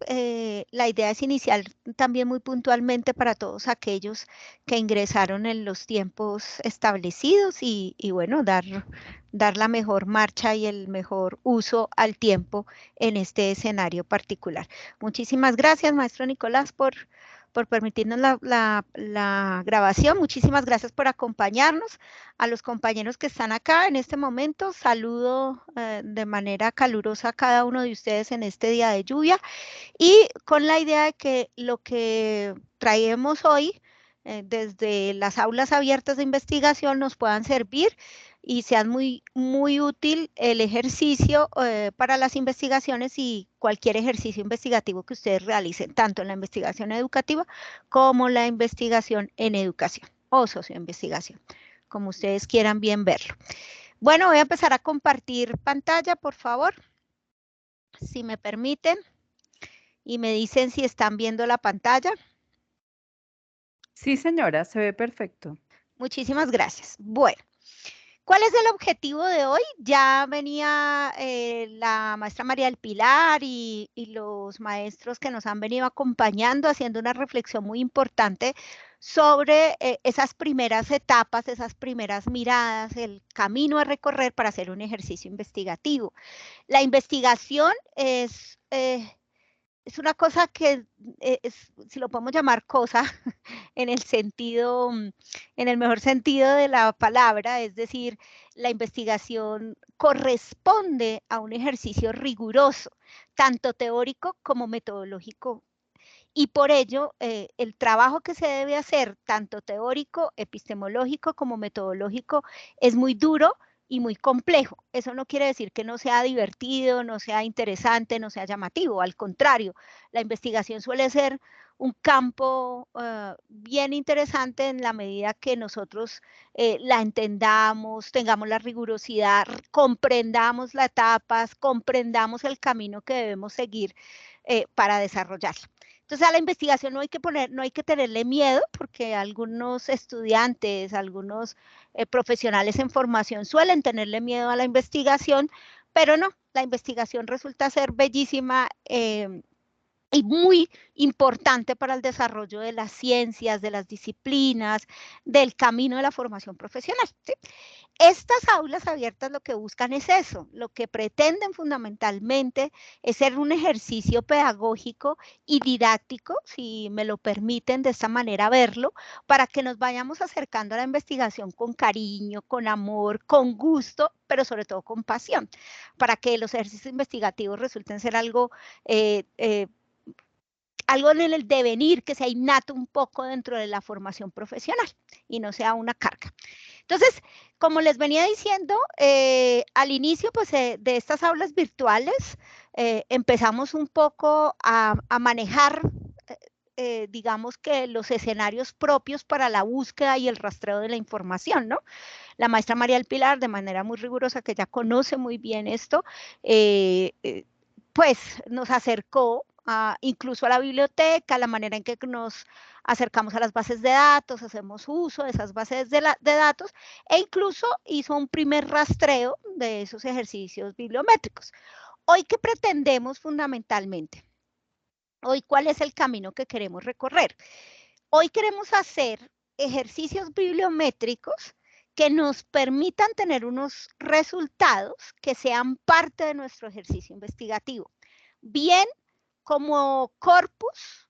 la idea es iniciar también muy puntualmente para todos aquellos que ingresaron en los tiempos establecidos y bueno, dar la mejor marcha y el mejor uso al tiempo en este escenario particular. Muchísimas gracias, maestro Nicolás, por permitirnos la grabación. Muchísimas gracias por acompañarnos. A los compañeros que están acá en este momento, saludo de manera calurosa a cada uno de ustedes en este día de lluvia y con la idea de que lo que traemos hoy desde las aulas abiertas de investigación nos puedan servir y sean muy útil el ejercicio para las investigaciones y cualquier ejercicio investigativo que ustedes realicen, tanto en la investigación educativa como la investigación en educación o socioinvestigación, como ustedes quieran bien verlo. Bueno, voy a empezar a compartir pantalla, por favor, si me permiten, y me dicen si están viendo la pantalla. Sí, señora, se ve perfecto. Muchísimas gracias. Bueno. ¿Cuál es el objetivo de hoy? Ya venía la maestra María del Pilar y los maestros que nos han venido acompañando haciendo una reflexión muy importante sobre esas primeras etapas, esas primeras miradas, el camino a recorrer para hacer un ejercicio investigativo. La investigación es una cosa que, si lo podemos llamar cosa, en el sentido, en el mejor sentido de la palabra, es decir, la investigación corresponde a un ejercicio riguroso, tanto teórico como metodológico. Y por ello, el trabajo que se debe hacer, tanto teórico, epistemológico como metodológico, es muy duro y muy complejo. Eso no quiere decir que no sea divertido, no sea interesante, no sea llamativo. Al contrario, la investigación suele ser un campo bien interesante en la medida que nosotros la entendamos, tengamos la rigurosidad, comprendamos las etapas, comprendamos el camino que debemos seguir para desarrollarla. Entonces a la investigación no hay que tenerle miedo porque algunos estudiantes, algunos profesionales en formación suelen tenerle miedo a la investigación, pero no, la investigación resulta ser bellísima y muy importante para el desarrollo de las ciencias, de las disciplinas, del camino de la formación profesional. ¿Sí? Estas aulas abiertas lo que buscan es eso, lo que pretenden fundamentalmente es ser un ejercicio pedagógico y didáctico, si me lo permiten de esta manera verlo, para que nos vayamos acercando a la investigación con cariño, con amor, con gusto, pero sobre todo con pasión, para que los ejercicios investigativos resulten ser algo algo en el devenir que sea innato un poco dentro de la formación profesional y no sea una carga. Entonces, como les venía diciendo, al inicio pues, de estas aulas virtuales empezamos un poco a manejar, digamos que los escenarios propios para la búsqueda y el rastreo de la información, ¿no? La maestra María del Pilar, de manera muy rigurosa, que ya conoce muy bien esto, pues nos acercó incluso a la biblioteca, la manera en que nos acercamos a las bases de datos, hacemos uso de esas bases de datos e incluso hizo un primer rastreo de esos ejercicios bibliométricos. Hoy, ¿qué pretendemos fundamentalmente? Hoy, ¿cuál es el camino que queremos recorrer? Hoy queremos hacer ejercicios bibliométricos que nos permitan tener unos resultados que sean parte de nuestro ejercicio investigativo, bien como corpus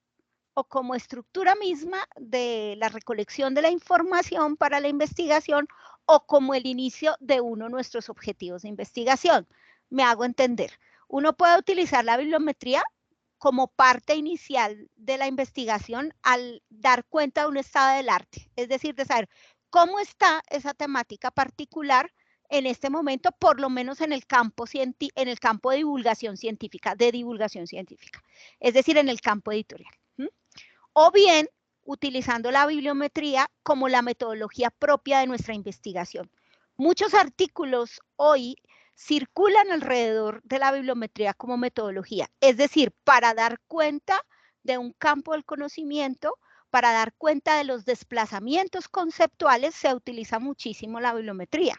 o como estructura misma de la recolección de la información para la investigación o como el inicio de uno de nuestros objetivos de investigación. Me hago entender. Uno puede utilizar la bibliometría como parte inicial de la investigación al dar cuenta de un estado del arte, es decir, de saber cómo está esa temática particular en este momento, por lo menos en el campo de divulgación científica, es decir, en el campo editorial. O bien, utilizando la bibliometría como la metodología propia de nuestra investigación. Muchos artículos hoy circulan alrededor de la bibliometría como metodología, es decir, para dar cuenta de un campo del conocimiento, para dar cuenta de los desplazamientos conceptuales, se utiliza muchísimo la bibliometría.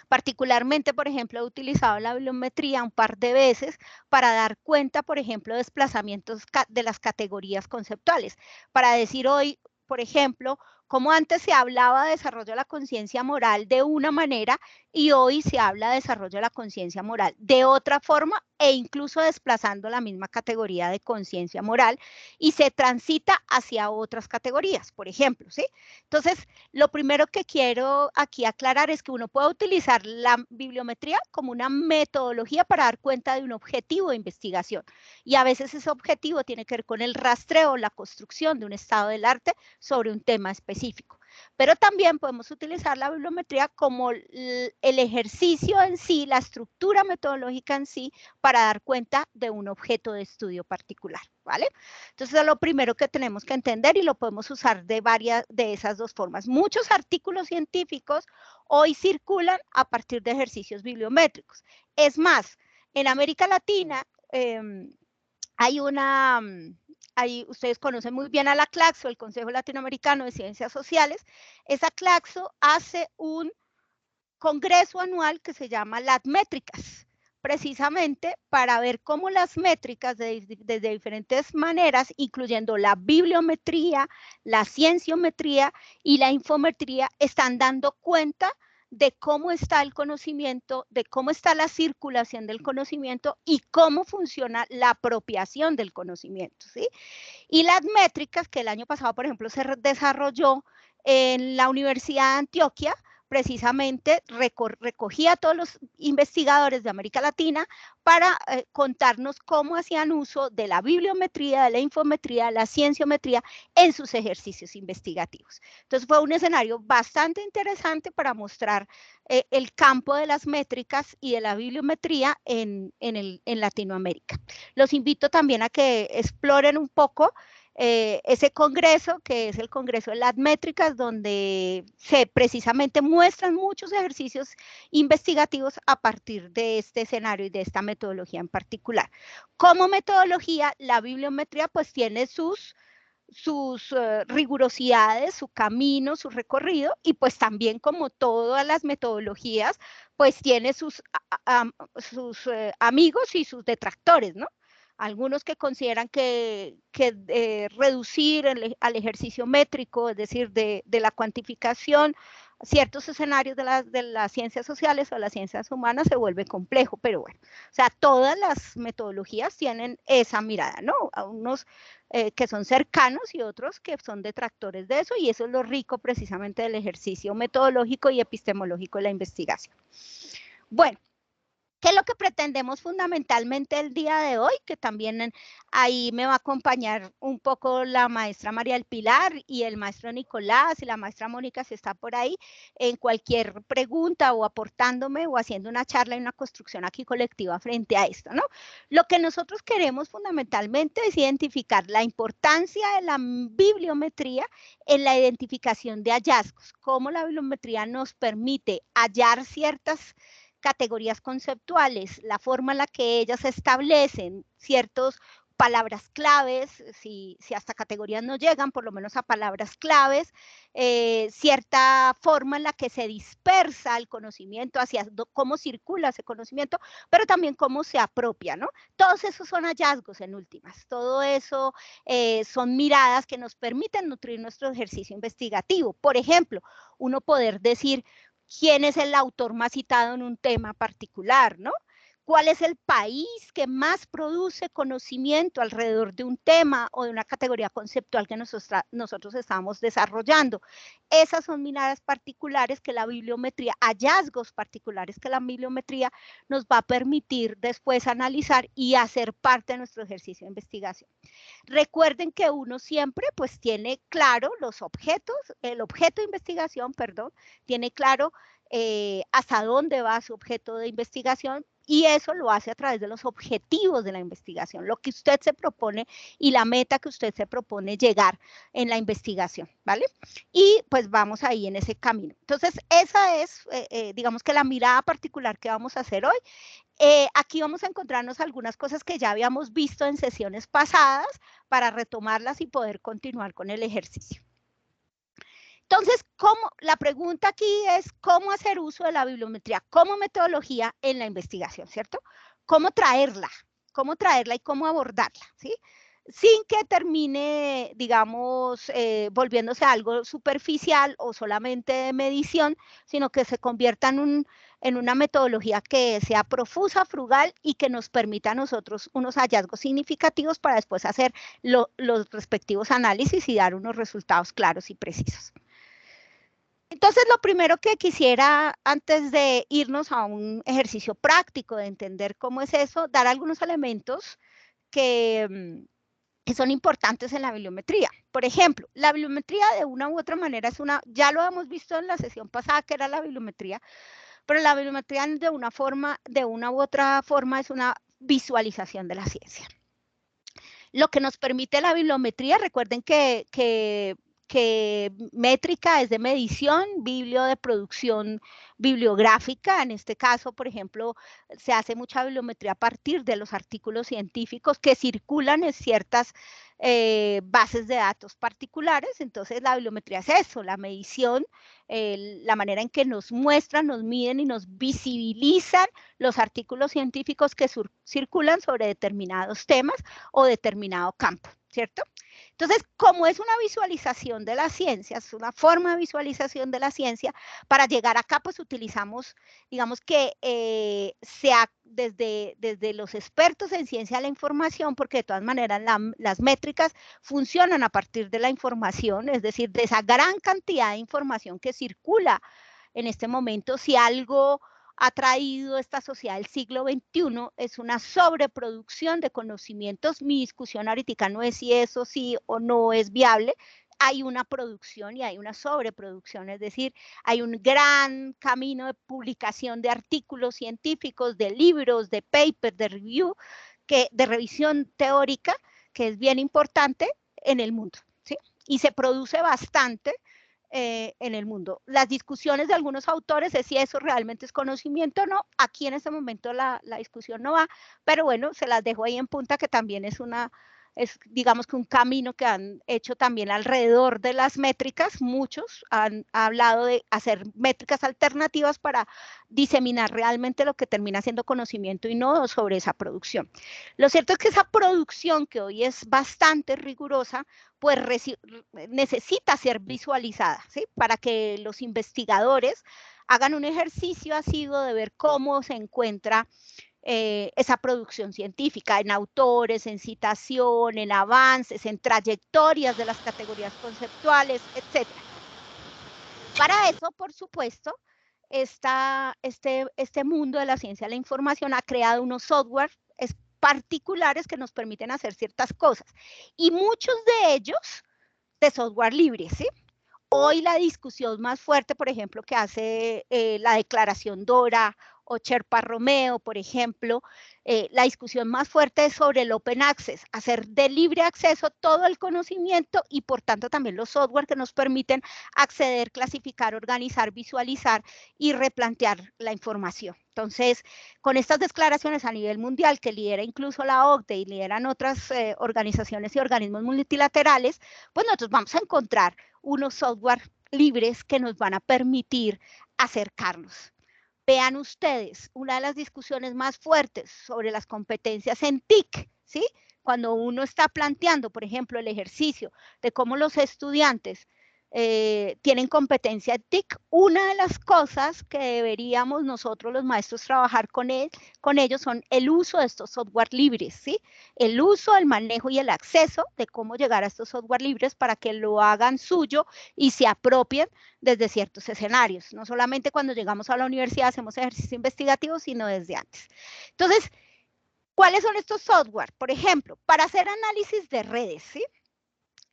Particularmente, por ejemplo, he utilizado la bibliometría un par de veces para dar cuenta, por ejemplo, de desplazamientos de las categorías conceptuales. Para decir hoy, por ejemplo, como antes se hablaba de desarrollo de la conciencia moral de una manera y hoy se habla de desarrollo de la conciencia moral de otra forma e incluso desplazando la misma categoría de conciencia moral y se transita hacia otras categorías, por ejemplo, ¿sí? Entonces, lo primero que quiero aquí aclarar es que uno puede utilizar la bibliometría como una metodología para dar cuenta de un objetivo de investigación y a veces ese objetivo tiene que ver con el rastreo, la construcción de un estado del arte sobre un tema específico. Pero también podemos utilizar la bibliometría como el ejercicio en sí, la estructura metodológica en sí, para dar cuenta de un objeto de estudio particular, ¿vale? Entonces es lo primero que tenemos que entender y lo podemos usar de varias de esas dos formas. Muchos artículos científicos hoy circulan a partir de ejercicios bibliométricos. Es más, en América Latina hay una... Ahí ustedes conocen muy bien a la CLACSO, el Consejo Latinoamericano de Ciencias Sociales. Esa CLACSO hace un congreso anual que se llama Las Métricas, precisamente para ver cómo las métricas desde diferentes maneras, incluyendo la bibliometría, la cienciometría y la infometría, están dando cuenta de cómo está el conocimiento, de cómo está la circulación del conocimiento y cómo funciona la apropiación del conocimiento, ¿sí? Y las métricas que el año pasado, por ejemplo, se desarrolló en la Universidad de Antioquia, precisamente recogía a todos los investigadores de América Latina para contarnos cómo hacían uso de la bibliometría, de la infometría, de la cienciometría en sus ejercicios investigativos. Entonces fue un escenario bastante interesante para mostrar el campo de las métricas y de la bibliometría en Latinoamérica. Los invito también a que exploren un poco ese congreso, que es el Congreso de las Métricas, donde se precisamente muestran muchos ejercicios investigativos a partir de este escenario y de esta metodología en particular. Como metodología, la bibliometría pues tiene sus rigurosidades, su camino, su recorrido, y pues también como todas las metodologías, pues tiene sus amigos y sus detractores, ¿no? Algunos que consideran que reducir al ejercicio métrico, es decir, de la cuantificación, ciertos escenarios de las ciencias sociales o las ciencias humanas se vuelve complejo, pero bueno, o sea, todas las metodologías tienen esa mirada, ¿no? A unos que son cercanos y otros que son detractores de eso, y eso es lo rico precisamente del ejercicio metodológico y epistemológico de la investigación. Bueno, ¿qué es lo que pretendemos fundamentalmente el día de hoy? Que también ahí me va a acompañar un poco la maestra María del Pilar y el maestro Nicolás y la maestra Mónica, si está por ahí, en cualquier pregunta o aportándome o haciendo una charla y una construcción aquí colectiva frente a esto, ¿no? Lo que nosotros queremos fundamentalmente es identificar la importancia de la bibliometría en la identificación de hallazgos, cómo la bibliometría nos permite hallar ciertas categorías conceptuales, la forma en la que ellas establecen ciertas palabras claves, si hasta categorías no llegan, por lo menos a palabras claves, cierta forma en la que se dispersa el conocimiento, hacia cómo circula ese conocimiento, pero también cómo se apropia, ¿no? Todos esos son hallazgos en últimas, todo eso son miradas que nos permiten nutrir nuestro ejercicio investigativo. Por ejemplo, uno poder decir, quién es el autor más citado en un tema particular, ¿no? ¿Cuál es el país que más produce conocimiento alrededor de un tema o de una categoría conceptual que nosotros estamos desarrollando? Esas son miradas particulares que la bibliometría, hallazgos particulares que la bibliometría nos va a permitir después analizar y hacer parte de nuestro ejercicio de investigación. Recuerden que uno siempre pues tiene claro los objetos, el objeto de investigación, perdón, tiene claro hasta dónde va su objeto de investigación, y eso lo hace a través de los objetivos de la investigación, lo que usted se propone y la meta que usted se propone llegar en la investigación, ¿vale? Y pues vamos ahí en ese camino. Entonces, esa es, digamos que la mirada particular que vamos a hacer hoy. Aquí vamos a encontrarnos algunas cosas que ya habíamos visto en sesiones pasadas para retomarlas y poder continuar con el ejercicio. Entonces, la pregunta aquí es cómo hacer uso de la bibliometría como metodología en la investigación, ¿cierto? Cómo traerla y cómo abordarla, ¿sí? Sin que termine, digamos, volviéndose algo superficial o solamente de medición, sino que se convierta en una metodología que sea profusa, frugal y que nos permita a nosotros unos hallazgos significativos para después hacer los respectivos análisis y dar unos resultados claros y precisos. Entonces, lo primero que quisiera, antes de irnos a un ejercicio práctico de entender cómo es eso, dar algunos elementos que son importantes en la bibliometría. Por ejemplo, la bibliometría de una u otra manera ya lo hemos visto en la sesión pasada que era la bibliometría, pero la bibliometría de una u otra forma es una visualización de la ciencia. Lo que nos permite la bibliometría, recuerden que métrica es de medición, biblio de producción bibliográfica. En este caso, por ejemplo, se hace mucha bibliometría a partir de los artículos científicos que circulan en ciertas bases de datos particulares. Entonces, la bibliometría es eso, la medición, la manera en que nos muestran, nos miden y nos visibilizan los artículos científicos que circulan sobre determinados temas o determinado campo, ¿cierto? Entonces, como es una visualización de la ciencia, es una forma de visualización de la ciencia, para llegar acá, pues utilizamos, digamos que sea desde los expertos en ciencia de la información, porque de todas maneras las métricas funcionan a partir de la información, es decir, de esa gran cantidad de información que circula en este momento. Si algo ha traído esta sociedad del siglo XXI es una sobreproducción de conocimientos. Mi discusión ahorita no es si eso sí o no es viable. Hay una producción y hay una sobreproducción, es decir, hay un gran camino de publicación de artículos científicos, de libros, de papers, de review, de revisión teórica, que es bien importante en el mundo, ¿sí? Y se produce bastante en el mundo. Las discusiones de algunos autores es si eso realmente es conocimiento o no. Aquí en este momento la discusión no va, pero bueno, se las dejo ahí en punta, que también es digamos que un camino que han hecho también alrededor de las métricas. Muchos han hablado de hacer métricas alternativas para diseminar realmente lo que termina siendo conocimiento y no sobre esa producción. Lo cierto es que esa producción, que hoy es bastante rigurosa, pues necesita ser visualizada, ¿sí? Para que los investigadores hagan un ejercicio asiduo de ver cómo se encuentra esa producción científica, en autores, en citación, en avances, en trayectorias de las categorías conceptuales, etc. Para eso, por supuesto, este mundo de la ciencia de la información ha creado unos software particulares que nos permiten hacer ciertas cosas, y muchos de ellos de software libre, ¿sí? Hoy la discusión más fuerte, por ejemplo, que hace la declaración DORA o Sherpa Romeo, por ejemplo, la discusión más fuerte es sobre el open access, hacer de libre acceso todo el conocimiento y por tanto también los software que nos permiten acceder, clasificar, organizar, visualizar y replantear la información. Entonces, con estas declaraciones a nivel mundial que lidera incluso la OCDE y lideran otras organizaciones y organismos multilaterales, pues nosotros vamos a encontrar unos software libres que nos van a permitir acercarnos. Vean ustedes, una de las discusiones más fuertes sobre las competencias en TIC, ¿sí? Cuando uno está planteando, por ejemplo, el ejercicio de cómo los estudiantes tienen competencia en TIC, una de las cosas que deberíamos nosotros los maestros trabajar con ellos son el uso de estos software libres, ¿sí? El uso, el manejo y el acceso de cómo llegar a estos software libres para que lo hagan suyo y se apropien desde ciertos escenarios. No solamente cuando llegamos a la universidad hacemos ejercicio investigativo, sino desde antes. Entonces, ¿cuáles son estos software? Por ejemplo, para hacer análisis de redes, ¿sí?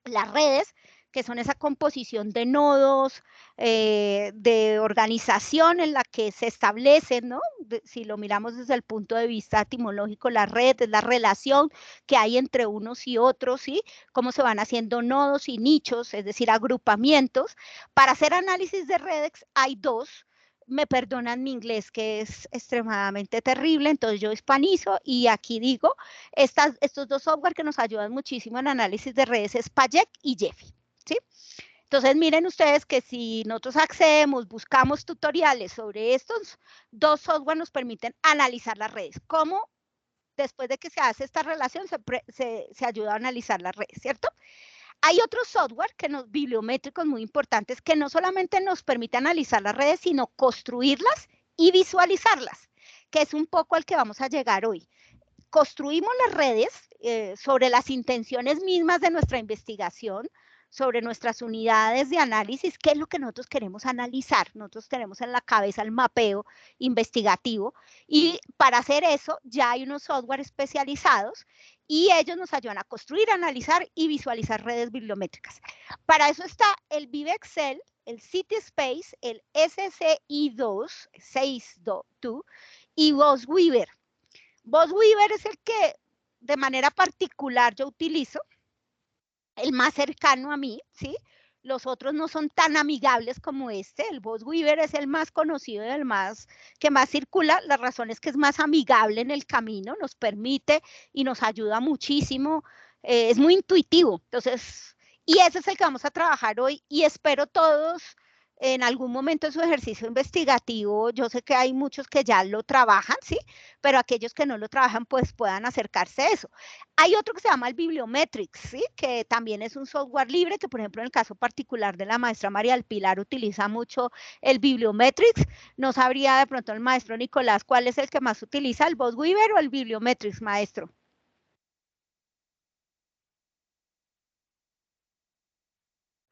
Las redes, que son esa composición de nodos, de organización en la que se establecen, ¿no? Si lo miramos desde el punto de vista etimológico, la red es la relación que hay entre unos y otros, ¿sí? Cómo se van haciendo nodos y nichos, es decir, agrupamientos. Para hacer análisis de redes hay dos. Me perdonan mi inglés, que es extremadamente terrible, entonces yo hispanizo y aquí digo, estos dos software que nos ayudan muchísimo en análisis de redes es Payek y Gephi, ¿sí? Entonces, miren ustedes que si nosotros accedemos, buscamos tutoriales sobre estos dos software, nos permiten analizar las redes. ¿Cómo? Después de que se hace esta relación, se ayuda a analizar las redes, ¿cierto? Hay otros software bibliométricos muy importantes que no solamente nos permite analizar las redes, sino construirlas y visualizarlas, que es un poco al que vamos a llegar hoy. Construimos las redes sobre las intenciones mismas de nuestra investigación, sobre nuestras unidades de análisis, qué es lo que nosotros queremos analizar. Nosotros tenemos en la cabeza el mapeo investigativo y para hacer eso ya hay unos software especializados y ellos nos ayudan a construir, analizar y visualizar redes bibliométricas. Para eso está el Vive Excel, el CitySpace, el SCI2, 6.2 y BossWeaver. BossWeaver es el que de manera particular yo utilizo, el más cercano a mí, ¿sí? Los otros no son tan amigables como este. El BossWeaver es el más conocido y el que más circula. La razón es que es más amigable en el camino, nos permite y nos ayuda muchísimo. Es muy intuitivo. Entonces, y ese es el que vamos a trabajar hoy y espero todos en algún momento en su ejercicio investigativo, yo sé que hay muchos que ya lo trabajan, ¿sí? Pero aquellos que no lo trabajan, pues puedan acercarse a eso. Hay otro que se llama el Bibliometrics, ¿sí? Que también es un software libre, que por ejemplo en el caso particular de la maestra María del Pilar utiliza mucho el Bibliometrics. No sabría de pronto el maestro Nicolás cuál es el que más utiliza, el BossWeaver o el Bibliometrics, maestro.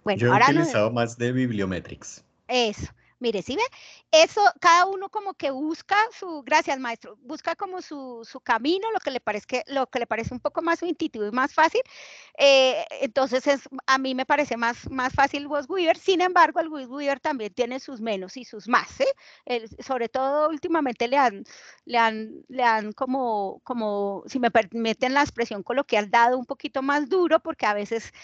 Bueno, yo he utilizado más de Bibliometrics. Eso. Mire, ¿sí ve? Eso, cada uno como que busca gracias maestro, busca como su camino, lo que le parece un poco más intuitivo y más fácil. Entonces, a mí me parece más fácil BossWeaver, sin embargo, el BossWeaver también tiene sus menos y sus más, ¿sí? Sobre todo últimamente le han como, si me permiten la expresión coloquial, dado un poquito más duro, porque a veces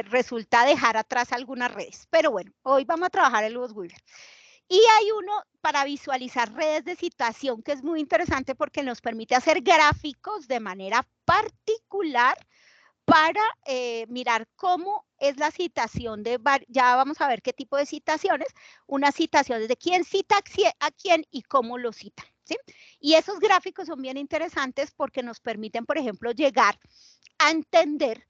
resulta dejar atrás algunas redes. Pero bueno, hoy vamos a trabajar el BossWeaver. Y hay uno para visualizar redes de citación que es muy interesante porque nos permite hacer gráficos de manera particular para mirar cómo es la citación ya vamos a ver qué tipo de citaciones, unas citaciones de quién cita a quién y cómo lo cita, ¿sí? Y esos gráficos son bien interesantes porque nos permiten, por ejemplo, llegar a entender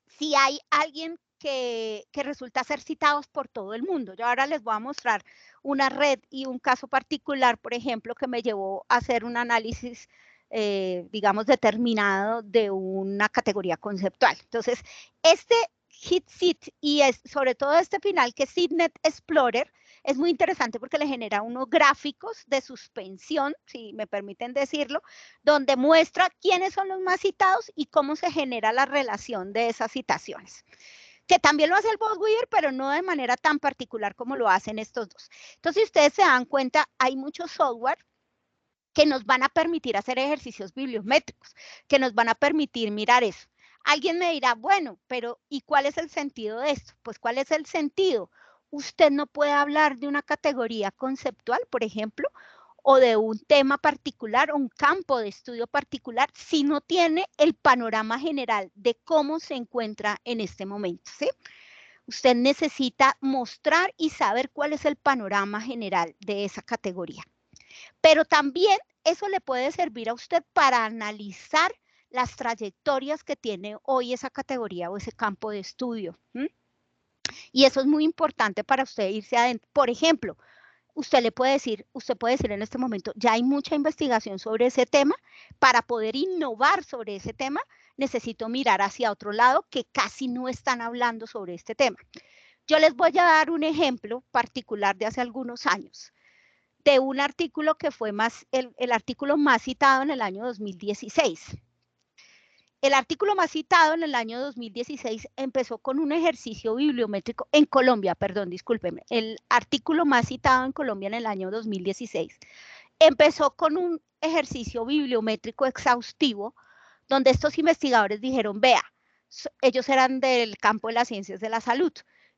si hay alguien que resulta ser citados por todo el mundo. Yo ahora les voy a mostrar una red y un caso particular, por ejemplo, que me llevó a hacer un análisis, digamos, determinado de una categoría conceptual. Entonces, este HitSit y sobre todo este final que es SITNet Explorer, es muy interesante porque le genera unos gráficos de suspensión, si me permiten decirlo, donde muestra quiénes son los más citados y cómo se genera la relación de esas citaciones. Que también lo hace el BossWeaver, pero no de manera tan particular como lo hacen estos dos. Entonces, si ustedes se dan cuenta, hay mucho software que nos van a permitir hacer ejercicios bibliométricos, que nos van a permitir mirar eso. Alguien me dirá, bueno, pero ¿y cuál es el sentido de esto? Pues, ¿cuál es el sentido? Usted no puede hablar de una categoría conceptual, por ejemplo, o de un tema particular o un campo de estudio particular si no tiene el panorama general de cómo se encuentra en este momento, ¿sí? Usted necesita mostrar y saber cuál es el panorama general de esa categoría. Pero también eso le puede servir a usted para analizar las trayectorias que tiene hoy esa categoría o ese campo de estudio. Y eso es muy importante para usted irse adentro. Por ejemplo, usted puede decir en este momento, ya hay mucha investigación sobre ese tema, para poder innovar sobre ese tema, necesito mirar hacia otro lado que casi no están hablando sobre este tema. Yo les voy a dar un ejemplo particular de hace algunos años, de un artículo que fue el artículo más citado en el año 2016. El artículo más citado en el año 2016 empezó con un ejercicio bibliométrico en Colombia, perdón, discúlpeme. El artículo más citado en Colombia en el año 2016 empezó con un ejercicio bibliométrico exhaustivo donde estos investigadores dijeron, vea, ellos eran del campo de las ciencias de la salud,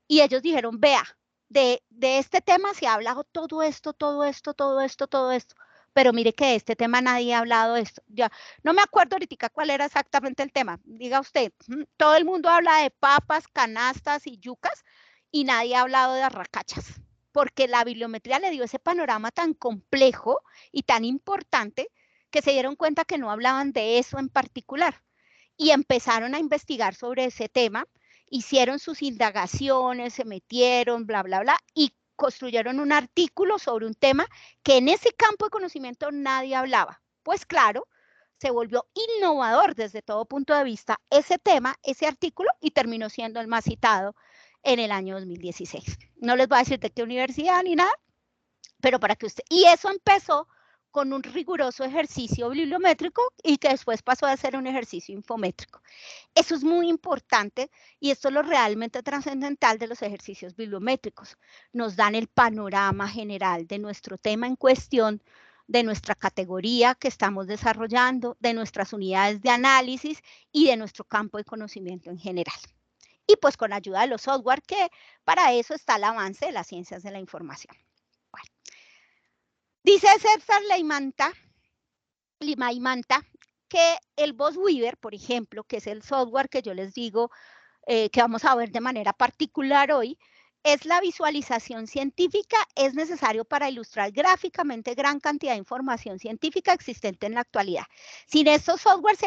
y ellos dijeron, vea, de este tema se ha hablado todo esto, pero mire que de este tema nadie ha hablado de esto. Ya, no me acuerdo ahorita cuál era exactamente el tema. Diga usted, todo el mundo habla de papas, canastas y yucas y nadie ha hablado de arracachas, porque la bibliometría le dio ese panorama tan complejo y tan importante que se dieron cuenta que no hablaban de eso en particular y empezaron a investigar sobre ese tema, hicieron sus indagaciones, se metieron, bla, bla, bla, y construyeron un artículo sobre un tema que en ese campo de conocimiento nadie hablaba. Pues claro, se volvió innovador desde todo punto de vista ese tema, ese artículo, y terminó siendo el más citado en el año 2016. No les voy a decir de qué universidad ni nada, pero para que usted... Y eso empezó con un riguroso ejercicio bibliométrico y que después pasó a ser un ejercicio infométrico. Eso es muy importante y esto es lo realmente trascendental de los ejercicios bibliométricos. Nos dan el panorama general de nuestro tema en cuestión, de nuestra categoría que estamos desarrollando, de nuestras unidades de análisis y de nuestro campo de conocimiento en general. Y pues con ayuda de los software, que para eso está el avance de las ciencias de la información. Bueno. Dice César Limaimanta que el BossWeaver, por ejemplo, que es el software que yo les digo que vamos a ver de manera particular hoy, es la visualización científica, es necesario para ilustrar gráficamente gran cantidad de información científica existente en la actualidad. Sin estos softwares